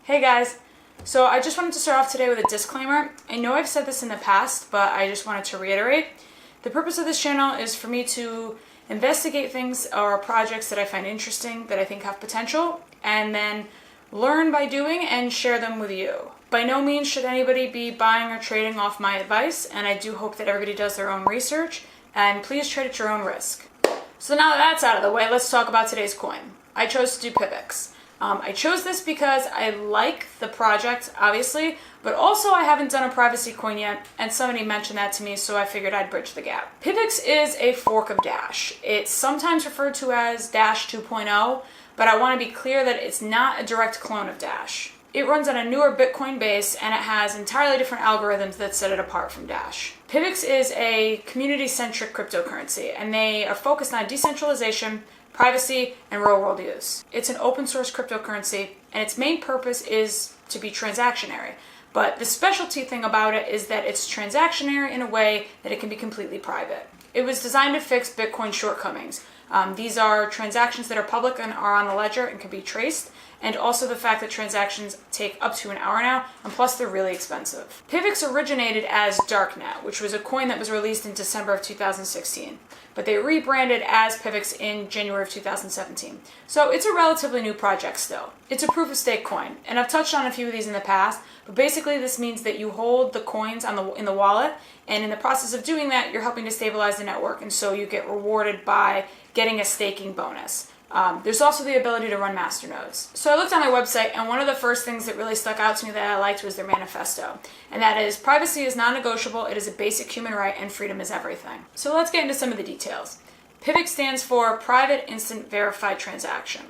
Hey guys, so I just wanted to start off today with a disclaimer. I know I've said this in the past, but I just wanted to reiterate. The purpose of this channel is for me to investigate things or projects that I find interesting, that I think have potential, and then learn by doing and share them with you. By no means should anybody be buying or trading off my advice, and I do hope that everybody does their own research, and please trade at your own risk. So now that that's out of the way, let's talk about today's coin. I chose to do PIVX. I chose this because I like the project, obviously, but also I haven't done a privacy coin yet, and somebody mentioned that to me, so I figured I'd bridge the gap. PIVX is a fork of Dash. It's sometimes referred to as Dash 2.0, but I want to be clear that it's not a direct clone of Dash. It runs on a newer Bitcoin base, and it has entirely different algorithms that set it apart from Dash. PIVX is a community-centric cryptocurrency, and they are focused on decentralization, privacy, and real-world use. It's an open-source cryptocurrency, and its main purpose is to be transactionary. But the specialty thing about it is that it's transactionary in a way that it can be completely private. It was designed to fix Bitcoin shortcomings. These are transactions that are public and are on the ledger and can be traced, and also the fact that transactions take up to an hour now, and plus they're really expensive. PIVX originated as Darknet, which was a coin that was released in December of 2016, but they rebranded as PIVX in January of 2017. So it's a relatively new project still. It's a proof-of-stake coin, and I've touched on a few of these in the past, but basically this means that you hold the coins in the wallet, and in the process of doing that, you're helping to stabilize the network, and so you get rewarded by getting a staking bonus. There's also the ability to run masternodes. So I looked on their website, and one of the first things that really stuck out to me that I liked was their manifesto. And that is, privacy is non-negotiable, it is a basic human right, and freedom is everything. So let's get into some of the details. PIVX stands for Private Instant Verified Transaction.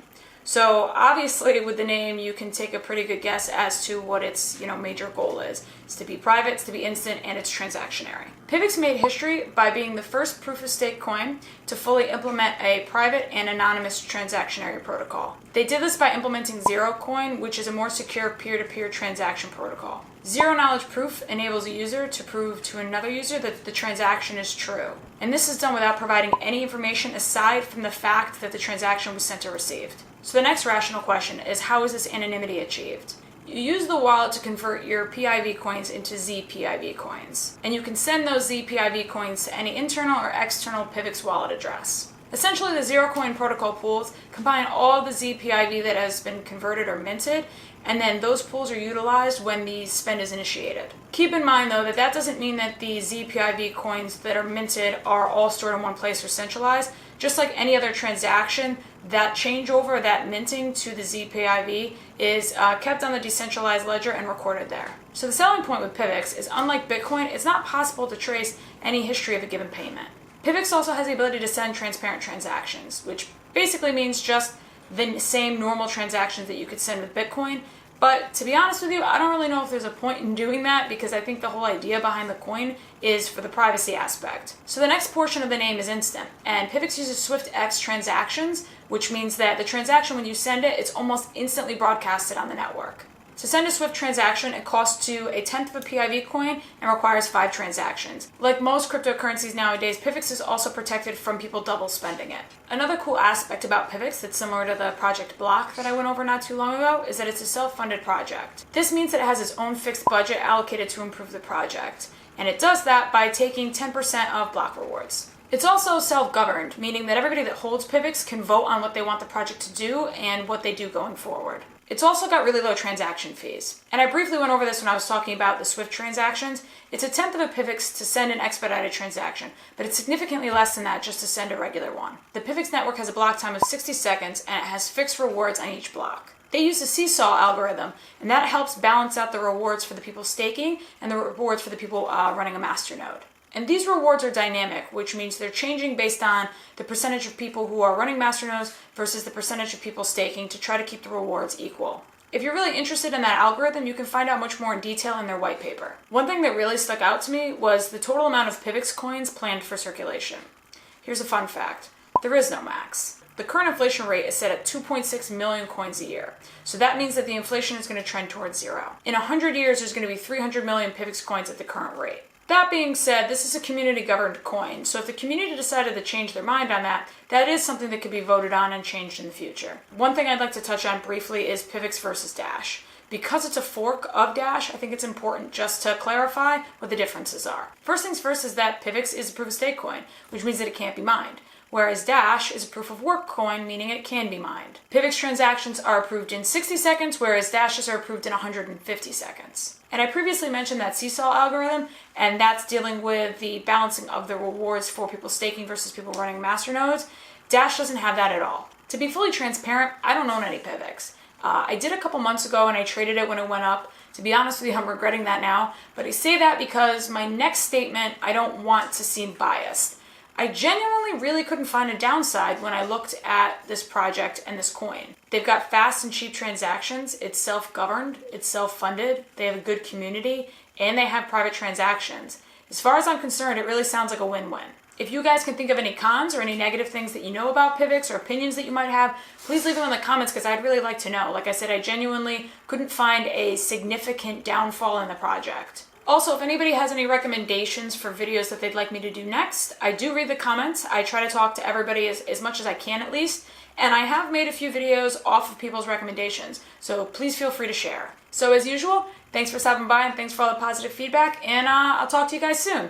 So obviously with the name, you can take a pretty good guess as to what its major goal is. It's to be private, it's to be instant, and it's transactionary. PIVX made history by being the first proof-of-stake coin to fully implement a private and anonymous transactionary protocol. They did this by implementing Zero Coin, which is a more secure peer-to-peer transaction protocol. Zero-knowledge proof enables a user to prove to another user that the transaction is true. And this is done without providing any information aside from the fact that the transaction was sent or received. So the next rational question is, how is this anonymity achieved? You use the wallet to convert your PIV coins into zPIV coins, and you can send those zPIV coins to any internal or external PIVX wallet address. Essentially, the Zero Coin protocol pools combine all the zPIV that has been converted or minted, and then those pools are utilized when the spend is initiated. Keep in mind, though, that that doesn't mean that the zPIV coins that are minted are all stored in one place or centralized. Just like any other transaction, that changeover, that minting to the zPIV is kept on the decentralized ledger and recorded there. So the selling point with PIVX is, unlike Bitcoin, it's not possible to trace any history of a given payment. PIVX also has the ability to send transparent transactions, which basically means just the same normal transactions that you could send with Bitcoin. But to be honest with you, I don't really know if there's a point in doing that, because I think the whole idea behind the coin is for the privacy aspect. So the next portion of the name is instant, and PIVX uses SwiftX transactions, which means that the transaction, when you send it, it's almost instantly broadcasted on the network. To send a Swift transaction, it costs you 1/10 of a PIV coin and requires 5 transactions. Like most cryptocurrencies nowadays, PIVX is also protected from people double spending it. Another cool aspect about PIVX that's similar to the project Block that I went over not too long ago is that it's a self-funded project. This means that it has its own fixed budget allocated to improve the project, and it does that by taking 10% of Block rewards. It's also self-governed, meaning that everybody that holds PIVX can vote on what they want the project to do and what they do going forward. It's also got really low transaction fees. And I briefly went over this when I was talking about the Swift transactions. It's 1/10 of a PIVX to send an expedited transaction, but it's significantly less than that just to send a regular one. The PIVX network has a block time of 60 seconds, and it has fixed rewards on each block. They use the seesaw algorithm, and that helps balance out the rewards for the people staking and the rewards for the people running a masternode. And these rewards are dynamic, which means they're changing based on the percentage of people who are running masternodes versus the percentage of people staking to try to keep the rewards equal. If you're really interested in that algorithm, you can find out much more in detail in their white paper. One thing that really stuck out to me was the total amount of PIVX coins planned for circulation. Here's a fun fact. There is no max. The current inflation rate is set at 2.6 million coins a year. So that means that the inflation is going to trend towards zero. In 100 years, there's going to be 300 million PIVX coins at the current rate. That being said, this is a community-governed coin, so if the community decided to change their mind on that, that is something that could be voted on and changed in the future. One thing I'd like to touch on briefly is PIVX versus Dash. because it's a fork of Dash, I think it's important just to clarify what the differences are. First things first is that PIVX is a proof of stake coin, which means that it can't be mined, whereas Dash is a proof of work coin, meaning it can be mined. PIVX transactions are approved in 60 seconds, whereas Dashes are approved in 150 seconds. And I previously mentioned that seesaw algorithm, and that's dealing with the balancing of the rewards for people staking versus people running masternodes. Dash doesn't have that at all. To be fully transparent, I don't own any PIVX. I did a couple months ago and I traded it when it went up. To be honest with you, I'm regretting that now. But I say that because my next statement, I don't want to seem biased. I genuinely really couldn't find a downside when I looked at this project and this coin. They've got fast and cheap transactions. It's self-governed. It's self-funded. They have a good community and they have private transactions. As far as I'm concerned, it really sounds like a win-win. If you guys can think of any cons or any negative things that you know about PIVX or opinions that you might have, please leave them in the comments because I'd really like to know. Like I said, I genuinely couldn't find a significant downfall in the project. Also, if anybody has any recommendations for videos that they'd like me to do next, I do read the comments. I try to talk to everybody as much as I can at least. And I have made a few videos off of people's recommendations, so please feel free to share. So as usual, thanks for stopping by and thanks for all the positive feedback, and I'll talk to you guys soon.